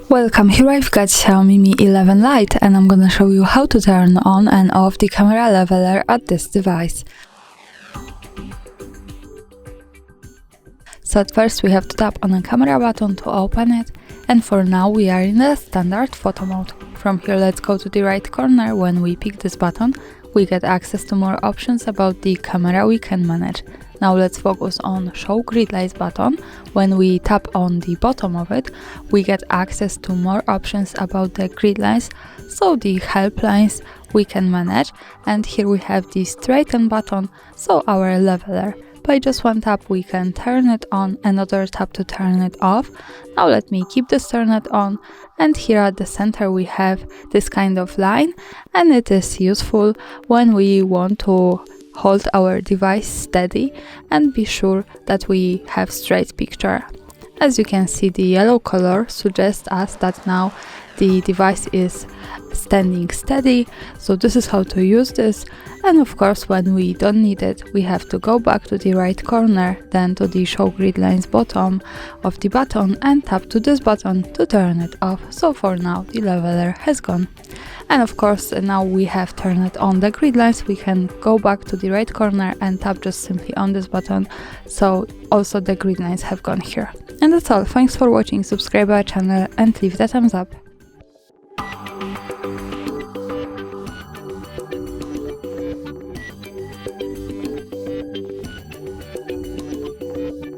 Welcome, here I've got Xiaomi Mi 11 Lite and I'm gonna show you how to turn on and off the camera leveler at this device. So at first we have to tap on the camera button to open it, and for now we are in the standard photo mode. From here let's go to the right corner. When we pick this button we get access to more options about the camera we can manage. Now let's focus on Show Grid Lines button. When we tap on the bottom of it, we get access to more options about the grid lines, so the help lines we can manage, and here we have the straighten button, so our leveler. By just one tap we can turn it on, another tap to turn it off. Now let me keep this turned on, and here at the center we have this kind of line, and it is useful when we want to hold our device steady and be sure that we have straight picture. As you can see, the yellow color suggests us that now the device is standing steady, so this is how to use this. And of course when we don't need it we have to go back to the right corner, then to the Show Grid Lines bottom of the button and tap to this button to turn it off. So for now the leveler has gone. And of course now we have turned on the grid lines, we can go back to the right corner and tap just simply on this button, so also the grid lines have gone here. And that's all, thanks for watching, subscribe our channel and leave the thumbs up.